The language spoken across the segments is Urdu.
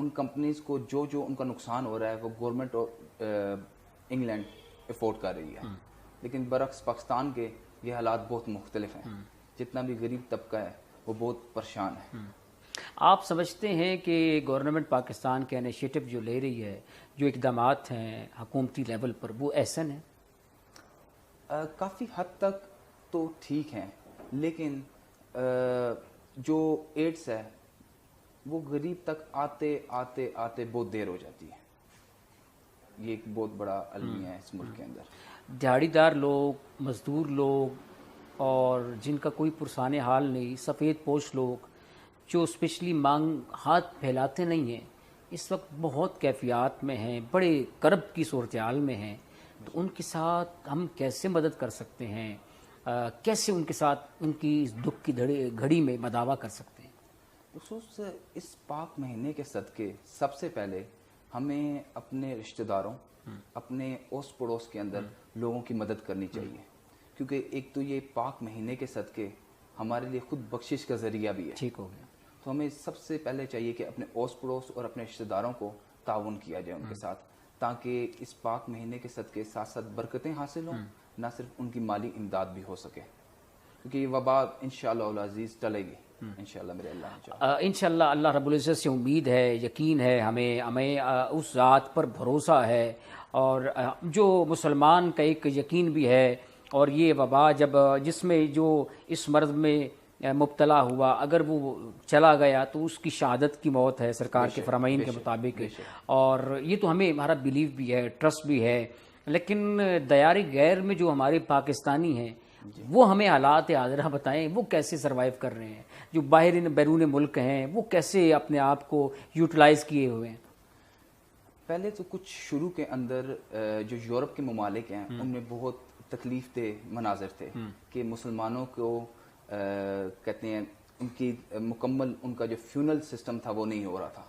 ان کمپنیز کو جو ان کا نقصان ہو رہا ہے وہ گورنمنٹ انگلینڈ افورڈ کر رہی ہے، لیکن برعکس پاکستان کے یہ حالات بہت مختلف ہیں. جتنا بھی غریب طبقہ ہے وہ بہت پریشان ہے. آپ سمجھتے ہیں کہ گورنمنٹ پاکستان کے انیشیٹو جو لے رہی ہے، جو اقدامات ہیں حکومتی لیول پر، وہ احسن ہیں؟ کافی حد تک تو ٹھیک ہیں، لیکن جو ایڈس ہے وہ غریب تک آتے آتے آتے بہت دیر ہو جاتی ہے. یہ ایک بہت بڑا المیہ ہے اس ملک کے اندر. دیہڑی دار لوگ، مزدور لوگ، اور جن کا کوئی پرسان حال نہیں، سفید پوش لوگ جو اسپیشلی مانگ ہاتھ پھیلاتے نہیں ہیں، اس وقت بہت کیفیات میں ہیں، بڑے کرب کی صورتحال میں ہیں. تو ان کے ساتھ ہم کیسے مدد کر سکتے ہیں؟ کیسے ان کے ساتھ ان کی اس دکھ کی گھڑی میں مداوا کر سکتے ہیں؟ خصوص اس پاک مہینے کے صدقے سب سے پہلے ہمیں اپنے رشتہ داروں، اپنے اوس پڑوس کے اندر لوگوں کی مدد کرنی چاہیے، کیونکہ ایک تو یہ پاک مہینے کے صدقے ہمارے لیے خود بخشش کا ذریعہ بھی ہے. ٹھیک ہو گیا. تو ہمیں سب سے پہلے چاہیے کہ اپنے اوس پڑوس اور اپنے رشتہ داروں کو تعاون کیا جائے ان کے ساتھ، تاکہ اس پاک مہینے کے صدقے ساتھ ساتھ برکتیں حاصل ہوں، نہ صرف ان کی مالی امداد بھی ہو سکے، کیونکہ یہ وبا انشاءاللہ العزیز ٹلے گی انشاءاللہ میرے اللہ نے چاہا. انشاءاللہ اللہ رب العزت سے امید ہے، یقین ہے، ہمیں اس ذات پر بھروسہ ہے، اور جو مسلمان کا ایک یقین بھی ہے. اور یہ وبا جس میں جو اس مرض میں مبتلا ہوا، اگر وہ چلا گیا تو اس کی شہادت کی موت ہے سرکار کے فرامین کے مطابق. اور یہ تو ہمارا بیلیف بھی ہے، ٹرسٹ بھی ہے. لیکن دیار غیر میں جو ہمارے پاکستانی ہیں، وہ ہمیں حالات حاضرہ بتائیں، وہ کیسے سروائیو کر رہے ہیں؟ جو بیرون ملک ہیں وہ کیسے اپنے آپ کو یوٹیلائز کیے ہوئے ہیں؟ پہلے تو کچھ شروع کے اندر جو یورپ کے ممالک ہیں ان میں بہت تکلیف دہ مناظر تھے کہ مسلمانوں کو کہتے ہیں ان کی مکمل ان کا جو فیونل سسٹم تھا وہ نہیں ہو رہا تھا.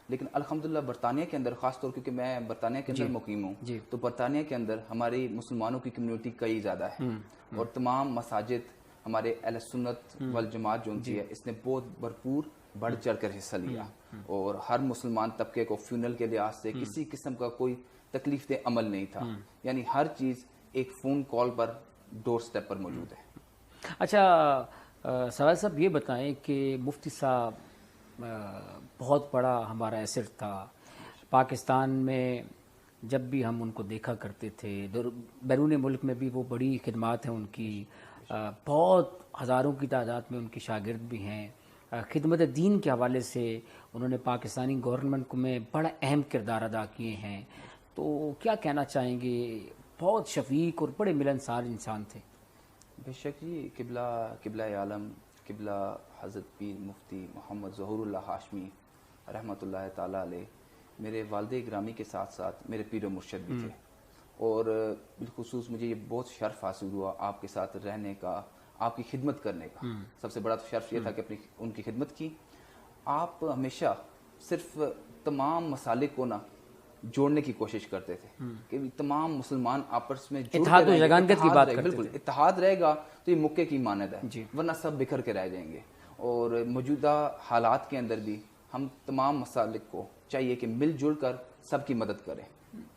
لیکن الحمدللہ برطانیہ کے اندر، خاص طور کیونکہ میں برطانیہ کے اندر مقیم ہوں، تو برطانیہ کے اندر ہماری مسلمانوں کی کمیونٹی کئی زیادہ ہے، اور تمام مساجد ہمارے اہل سنت والجماعت جو ہوتی ہے اس نے بہت بھرپور بڑھ چڑھ کر حصہ لیا، اور ہر مسلمان طبقے کو فیونل کے لحاظ سے کسی قسم کا کوئی تکلیف دہ عمل نہیں تھا. یعنی ہر چیز ایک فون کال پر، ڈور سٹیپ پر موجود ہے. اچھا سواد صاحب، یہ بتائیں کہ مفتی صاحب بہت بڑا ہمارا ایسٹ تھا پاکستان میں. جب بھی ہم ان کو دیکھا کرتے تھے، بیرون ملک میں بھی وہ بڑی خدمات ہیں ان کی، بہت ہزاروں کی تعداد میں ان کے شاگرد بھی ہیں. خدمت دین کے حوالے سے انہوں نے پاکستانی گورنمنٹ میں بڑا اہم کردار ادا کیے ہیں. تو کیا کہنا چاہیں گے؟ بہت شفیق اور بڑے ملنسار انسان تھے. بے شک جی. قبلہ عالم قبلہ حضرت پیر مفتی محمد ظہور اللہ ہاشمی رحمۃ اللہ تعالیٰ علیہ میرے والد گرامی کے ساتھ ساتھ میرے پیر و مرشد بھی تھے، اور بالخصوص مجھے یہ بہت شرف حاصل ہوا آپ کے ساتھ رہنے کا، آپ کی خدمت کرنے کا. سب سے بڑا تو شرف یہ تھا کہ ان کی خدمت کی. آپ ہمیشہ صرف تمام مسالک کو نہ جوڑنے کی کوشش کرتے تھے کہ تمام مسلمان آپس میں اتحاد و یگانگت کی بات کرتے تھے. بالکل اتحاد رہے گا تو یہ مکے کی مانند ہے، ورنہ سب بکھر کے رہ جائیں گے. اور موجودہ حالات کے اندر بھی ہم تمام مسالک کو چاہیے کہ مل جل کر سب کی مدد کریں.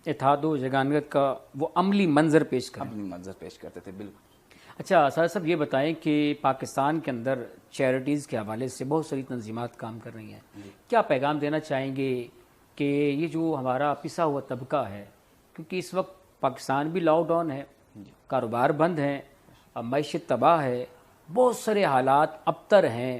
اتحاد و یگانگت کا وہ عملی منظر پیش کرتے تھے. بالکل. اچھا سر صاحب، یہ بتائیں کہ پاکستان کے اندر چیریٹیز کے حوالے سے بہت ساری تنظیمات کام کر رہی ہیں. کیا پیغام دینا چاہیں گے کہ یہ جو ہمارا پسا ہوا طبقہ ہے، کیونکہ اس وقت پاکستان بھی لاک ڈاؤن ہے، کاروبار بند ہیں، معیشت تباہ ہے، بہت سارے حالات ابتر ہیں،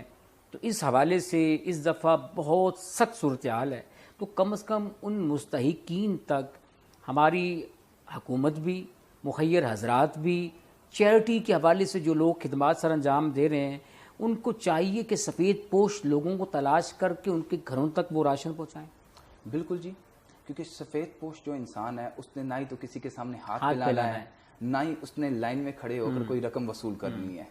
تو اس حوالے سے اس دفعہ بہت سخت صورتحال ہے. تو کم از کم ان مستحقین تک ہماری حکومت بھی، مخیر حضرات بھی، چیریٹی کے حوالے سے جو لوگ خدمات سر انجام دے رہے ہیں، ان کو چاہیے کہ سفید پوش لوگوں کو تلاش کر کے ان کے گھروں تک وہ راشن پہنچائیں. بالکل جی. کیونکہ سفید پوش جو انسان ہے اس نے نہ ہی تو کسی کے سامنے ہاتھ پھیلانا ہے، نہ ہی اس نے لائن میں کھڑے ہو کر کوئی رقم وصول کرنی ہے.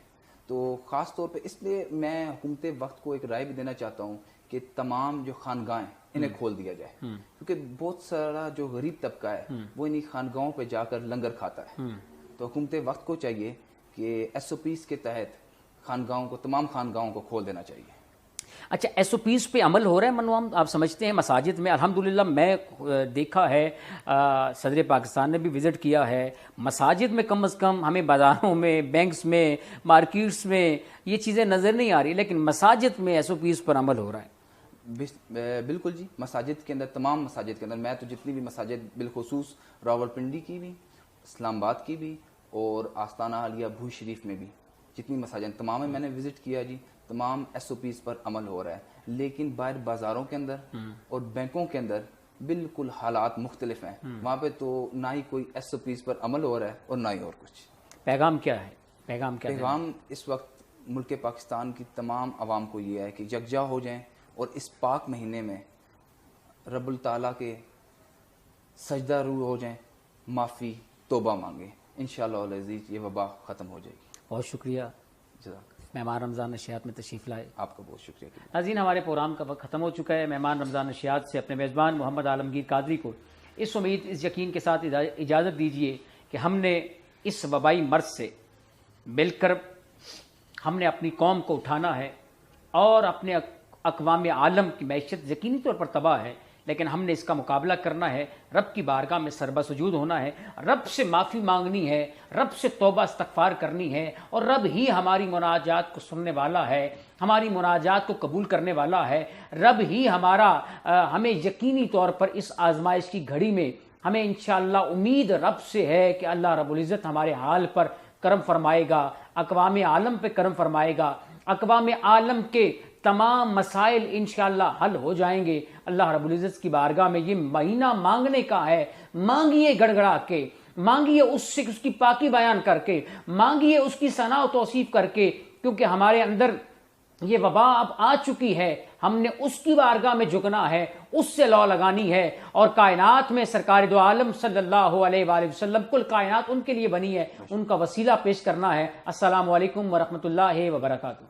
تو خاص طور پہ اس لیے میں حکومت وقت کو ایک رائے بھی دینا چاہتا ہوں کہ تمام جو خانگاہیں انہیں کھول دیا جائے، کیونکہ بہت سارا جو غریب طبقہ ہے وہ انہیں خانگاہوں پہ جا کر لنگر کھاتا ہے. تو حکومت وقت کو چاہیے کہ ایس او پیز کے تحت خانگاہوں کو، تمام خانگاہوں کو کھول دینا چاہیے. اچھا ایس او پیز پہ عمل ہو رہا ہے منوام؟ آپ سمجھتے ہیں مساجد میں الحمدللہ میں دیکھا ہے، صدر پاکستان نے بھی وزٹ کیا ہے، مساجد میں کم از کم ہمیں بازاروں میں، بینکس میں، مارکیٹس میں یہ چیزیں نظر نہیں آ رہی، لیکن مساجد میں ایس او پیز پر عمل ہو رہا ہے۔ بالکل جی، مساجد کے اندر، تمام مساجد کے اندر، میں تو جتنی بھی مساجد بالخصوص راولپنڈی کی بھی، اسلام آباد کی بھی اور آستانہ عالیہ بھوج شریف میں بھی جتنی مساجد تمام میں نے وزٹ کیا جی، تمام ایس او پیز پر عمل ہو رہا ہے، لیکن باہر بازاروں کے اندر اور بینکوں کے اندر بالکل حالات مختلف ہیں، وہاں پہ تو نہ ہی کوئی ایس او پیز پر عمل ہو رہا ہے اور نہ ہی اور کچھ۔ پیغام کیا ہے؟ پیغام اس وقت ملک پاکستان کی تمام عوام کو یہ ہے کہ یکجا ہو جائیں اور اس پاک مہینے میں رب التعالیٰ کے سجدہ رو ہو جائیں، معافی توبہ مانگیں، انشاءاللہ العزیز یہ وبا ختم ہو جائے گی۔ بہت شکریہ جزاک مہمان رمضان نشریات میں تشریف لائے، آپ کا بہت شکریہ۔ ناظرین ہمارے پروگرام کا وقت ختم ہو چکا ہے۔ مہمان رمضان نشریات سے اپنے میزبان محمد عالمگیر قادری کو اس امید، اس یقین کے ساتھ اجازت دیجیے کہ ہم نے اس وبائی مرض سے مل کر ہم نے اپنی قوم کو اٹھانا ہے، اور اپنے اقوام عالم کی معیشت یقینی طور پر تباہ ہے، لیکن ہم نے اس کا مقابلہ کرنا ہے، رب کی بارگاہ میں سربہ سجود ہونا ہے، رب سے معافی مانگنی ہے، رب سے توبہ استغفار کرنی ہے، اور رب ہی ہماری مناجات کو سننے والا ہے، ہماری مناجات کو قبول کرنے والا ہے، رب ہی ہمیں یقینی طور پر اس آزمائش کی گھڑی میں ہمیں انشاءاللہ امید رب سے ہے کہ اللہ رب العزت ہمارے حال پر کرم فرمائے گا، اقوام عالم پہ کرم فرمائے گا، اقوام عالم کے تمام مسائل انشاءاللہ حل ہو جائیں گے۔ اللہ رب العزت کی بارگاہ میں یہ مہینہ مانگنے کا ہے، مانگیے گڑگڑا کے، مانگیے اس سے اس کی پاکی بیان کر کے، مانگیے اس کی ثنا و توصیف کر کے، کیونکہ ہمارے اندر یہ وبا اب آ چکی ہے، ہم نے اس کی بارگاہ میں جھکنا ہے، اس سے لو لگانی ہے، اور کائنات میں سرکار دو عالم صلی اللہ علیہ وآلہ وسلم، کل کائنات ان کے لیے بنی ہے، ان کا وسیلہ پیش کرنا ہے۔ السلام علیکم ورحمۃ اللہ وبرکاتہ۔